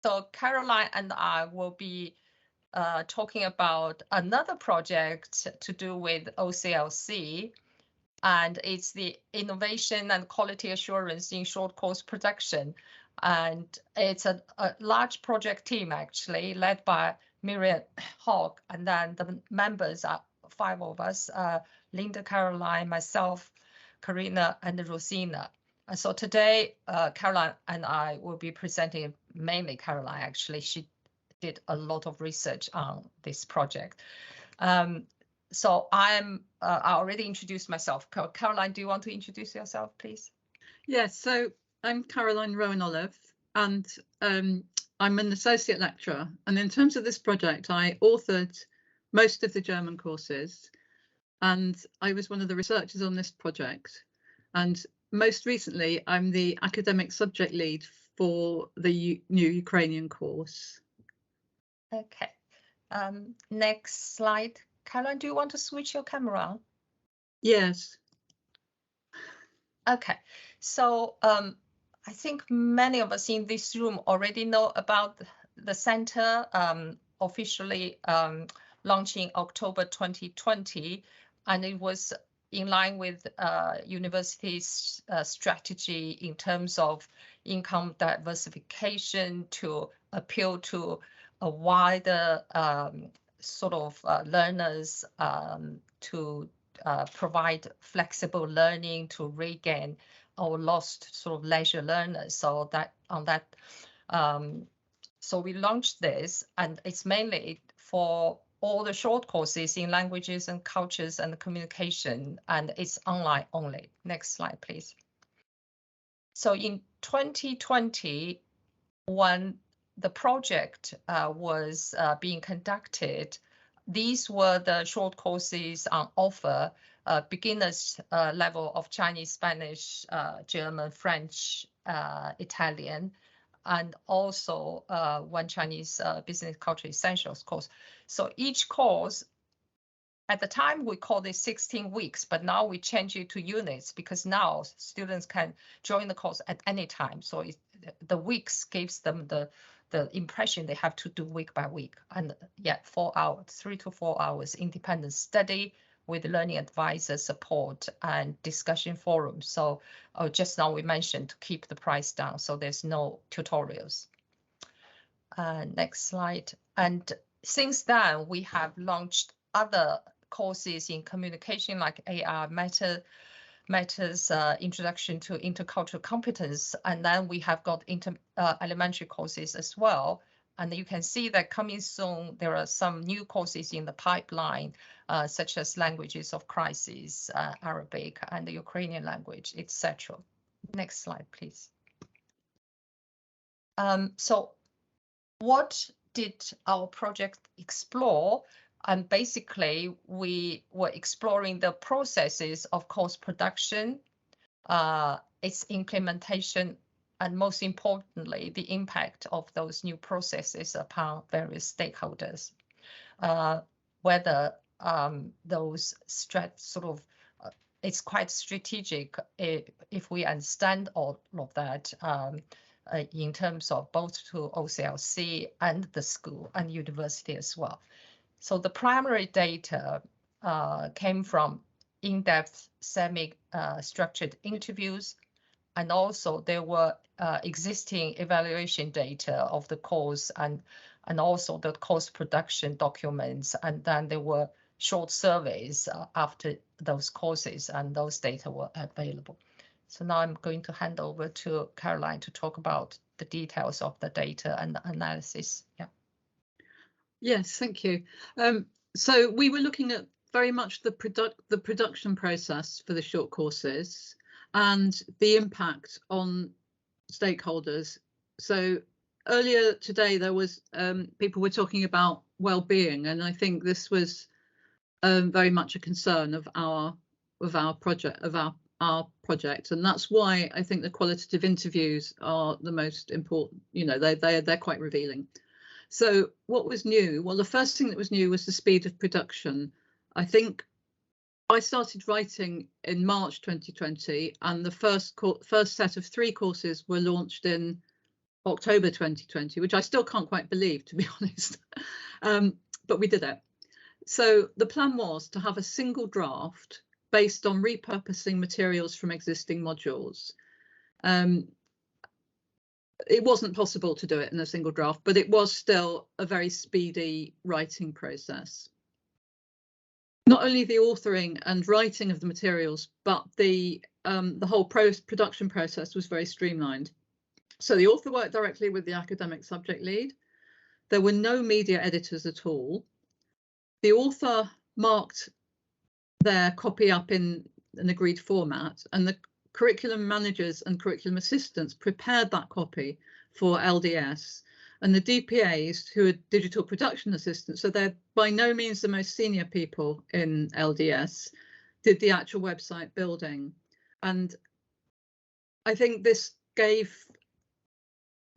So Caroline and I will be talking about another project to do with OCLC, and it's the innovation and quality assurance in short course production. And it's a large project team actually led by Miriam Hogg, and then the members are 5 of us, Linda, Caroline, myself, Karina, and Rosina. And so today, Caroline and I will be presenting, mainly Caroline actually. She did a lot of research on this project. So I already introduced myself. Caroline, do you want to introduce yourself, please? Yes, so I'm Caroline Rowan-Olive, and I'm an associate lecturer. And in terms of this project, I authored most of the German courses, and I was one of the researchers on this project. And most recently, I'm the academic subject lead for the new Ukrainian course. Okay. Next slide. Caroline, do you want to switch your camera on? Yes. Okay. So I think many of us in this room already know about the center, officially launching October 2020, and it was in line with university's strategy in terms of income diversification to appeal to a wider sort of learners, to provide flexible learning to regain our lost sort of leisure learners. So that on that, so we launched this, and it's mainly for all the short courses in languages and cultures and communication, and it's online only. Next slide, please. So in 2020, when the project was being conducted, these were the short courses on offer, beginners level of Chinese, Spanish, German, French, Italian, and also one Chinese business culture essentials course. So each course, at the time we called it 16 weeks, but now we change it to units because now students can join the course at any time. So the weeks gives them the impression they have to do week by week. And yeah, 4 hours, 3 to 4 hours independent study with learning advisor support and discussion forums. So just now we mentioned to keep the price down, so there's no tutorials. Next slide. And since then, we have launched other courses in communication like AR matters, introduction to intercultural competence, and then we have got elementary courses as well. And you can see that coming soon, there are some new courses in the pipeline, such as languages of crisis, Arabic, and the Ukrainian language, etc. Next slide, please. So what did our project explore? And basically, we were exploring the processes of course production, its implementation, and most importantly, the impact of those new processes upon various stakeholders. Whether those sort of, it's quite strategic if we understand all of that in terms of both to OCLC and the school and university as well. So the primary data came from in-depth semi-structured interviews, and also there were existing evaluation data of the course and also the course production documents, and then there were short surveys after those courses, and those data were available. So now I'm going to hand over to Caroline to talk about the details of the data and the analysis. Yeah. Yes, thank you. So we were looking at very much the production process for the short courses and the impact on stakeholders. So earlier today there was people were talking about well-being, and I think this was very much a concern of our project, and that's why I think the qualitative interviews are the most important. You know, they're quite revealing. So what was new? Well, the first thing that was new was the speed of production. I think I started writing in March 2020, and the first set of 3 courses were launched in October 2020, which I still can't quite believe, to be honest, but we did it. So the plan was to have a single draft based on repurposing materials from existing modules. It wasn't possible to do it in a single draft, but it was still a very speedy writing process. Not only the authoring and writing of the materials, but the whole production process was very streamlined. So the author worked directly with the academic subject lead. There were no media editors at all. The author marked their copy up in an agreed format, and the curriculum managers and curriculum assistants prepared that copy for LDS, and the DPAs, who are digital production assistants, so they're by no means the most senior people in LDS, did the actual website building. And I think this gave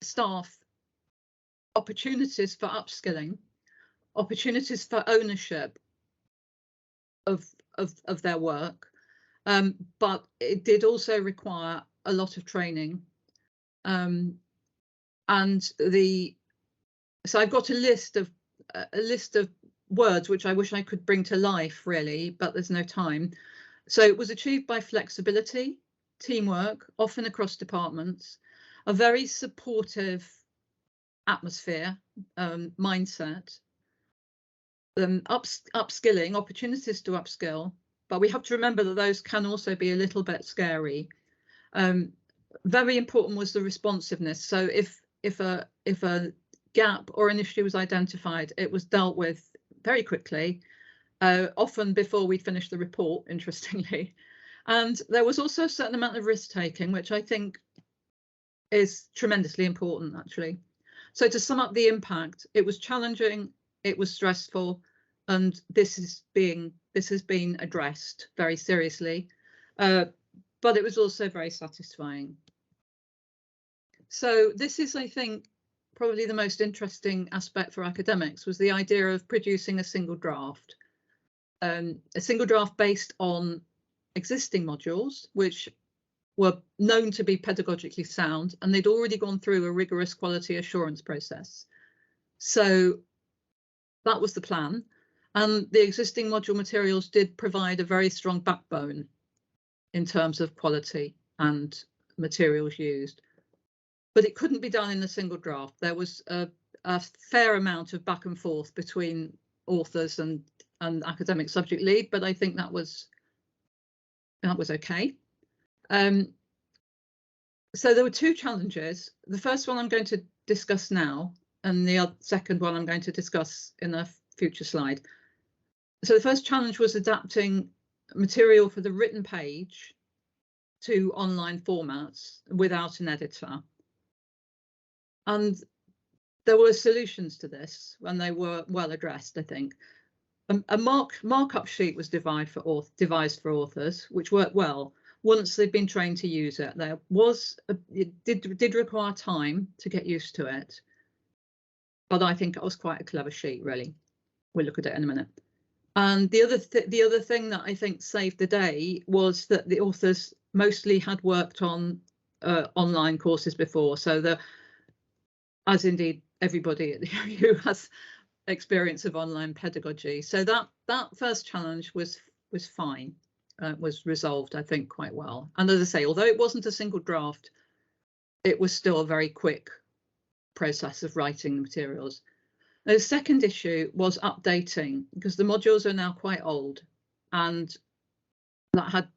staff opportunities for upskilling, opportunities for ownership of their work, but it did also require a lot of training. So I've got a list of words which I wish I could bring to life, really, but there's no time. So it was achieved by flexibility, teamwork, often across departments, a very supportive atmosphere, mindset, upskilling, opportunities to upskill, but we have to remember that those can also be a little bit scary. Very important was the responsiveness. So if a gap or an issue was identified, it was dealt with very quickly, often before we finished the report, interestingly. And there was also a certain amount of risk taking, which I think is tremendously important, actually. So to sum up the impact, it was challenging, it was stressful, and this has been addressed very seriously, but it was also very satisfying. So this is, I think, probably the most interesting aspect for academics, was the idea of producing a single draft based on existing modules, which were known to be pedagogically sound, and they'd already gone through a rigorous quality assurance process. So that was the plan. And the existing module materials did provide a very strong backbone in terms of quality and materials used. But it couldn't be done in a single draft. There was a fair amount of back and forth between authors and academic subject lead, but I think that was okay. So there were two challenges. The first one I'm going to discuss now, and the second one I'm going to discuss in a future slide. So the first challenge was adapting material for the written page to online formats without an editor. And there were solutions to this, and they were well addressed, I think. A markup sheet was devised for authors, which worked well once they'd been trained to use it. It did require time to get used to it, but I think it was quite a clever sheet, really. We'll look at it in a minute. And the other thing that I think saved the day was that the authors mostly had worked on online courses before, so as indeed everybody who has experience of online pedagogy. So that first challenge was fine, was resolved, I think, quite well. And as I say, although it wasn't a single draft, it was still a very quick process of writing the materials. The second issue was updating, because the modules are now quite old, and that had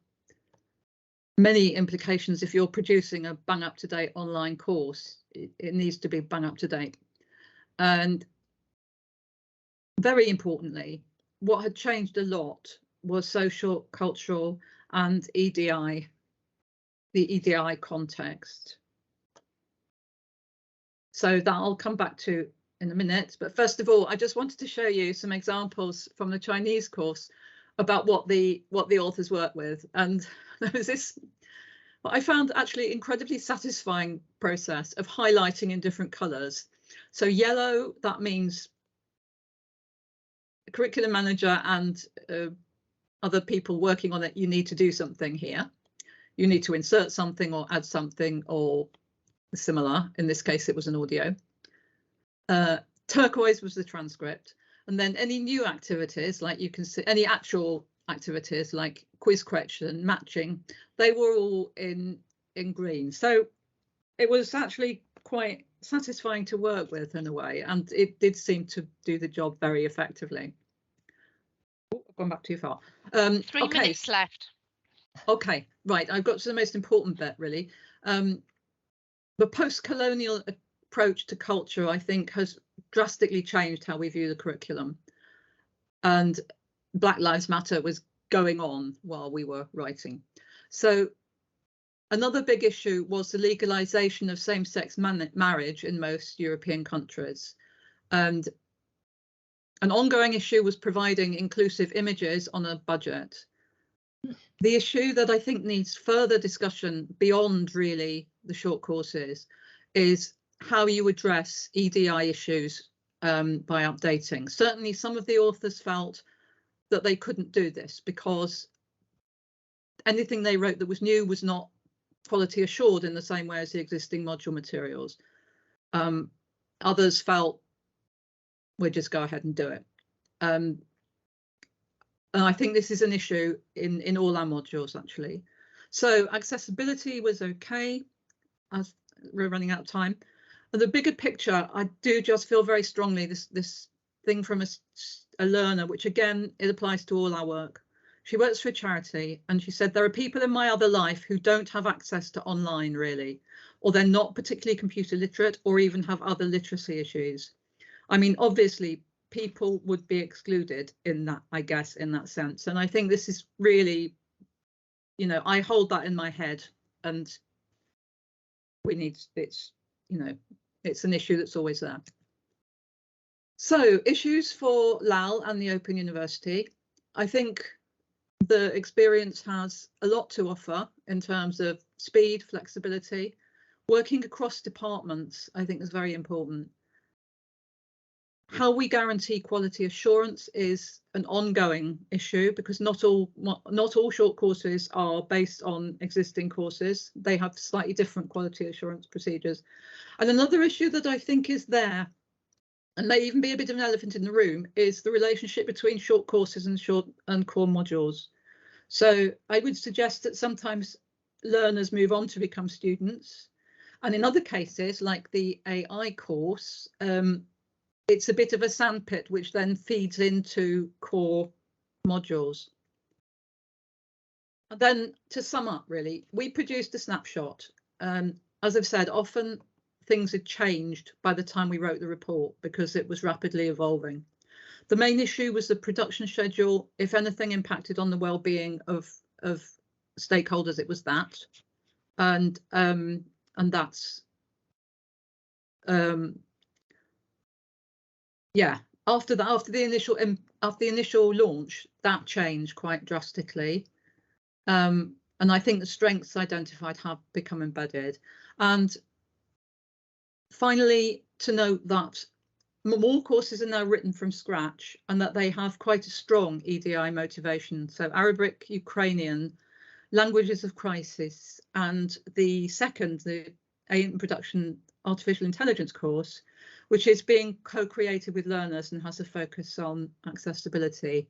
many implications. If you're producing a bang up to date online course, it needs to be bang up to date. And very importantly, what had changed a lot was social, cultural, and EDI, the EDI context. So that I'll come back to in a minute. But first of all, I just wanted to show you some examples from the Chinese course about what the authors work with. And there was this, what I found actually incredibly satisfying process of highlighting in different colours. So yellow, that means curriculum manager and other people working on it, you need to do something here. You need to insert something or add something or similar. In this case, it was an audio. Turquoise was the transcript. And then any new activities, like you can see, any actual activities like quiz correction, matching, they were all in green. So it was actually quite satisfying to work with in a way, and it did seem to do the job very effectively. Oh, I've gone back too far. 3 minutes left. Okay, right, I've got to the most important bit really. The post-colonial approach to culture, I think, has drastically changed how we view the curriculum, and Black Lives Matter was going on while we were writing. So another big issue was the legalization of same-sex marriage in most European countries. And an ongoing issue was providing inclusive images on a budget. The issue that I think needs further discussion beyond really the short courses is how you address EDI issues by updating. Certainly some of the authors felt that they couldn't do this because anything they wrote that was new was not quality assured in the same way as the existing module materials. Others felt we'll just go ahead and do it. And I think this is an issue in all our modules actually. So accessibility was okay, as we're running out of time. And the bigger picture, I do just feel very strongly this thing from a learner, which again, it applies to all our work. She works for a charity and she said, there are people in my other life who don't have access to online really, or they're not particularly computer literate or even have other literacy issues. I mean, obviously people would be excluded in that, I guess, in that sense. And I think this is really, you know, I hold that in my head, and we need, it's, you know, it's an issue that's always there. So issues for LAL and the Open University. I think the experience has a lot to offer in terms of speed, flexibility, working across departments, I think is very important. How we guarantee quality assurance is an ongoing issue because not all short courses are based on existing courses. They have slightly different quality assurance procedures. And another issue that I think is there, and may even be a bit of an elephant in the room, is the relationship between short courses and core modules. So I would suggest that sometimes learners move on to become students. And in other cases, like the AI course, it's a bit of a sandpit, which then feeds into core modules. And then to sum up, really, we produced a snapshot. As I've said, often things had changed by the time we wrote the report because it was rapidly evolving. The main issue was the production schedule. If anything impacted on the well-being of stakeholders, it was that. And that's yeah, after the initial launch, that changed quite drastically. And I think the strengths identified have become embedded. And finally, to note that more courses are now written from scratch and that they have quite a strong EDI motivation. So Arabic, Ukrainian, languages of crisis, and the second, the AI Production Artificial Intelligence course, which is being co-created with learners and has a focus on accessibility.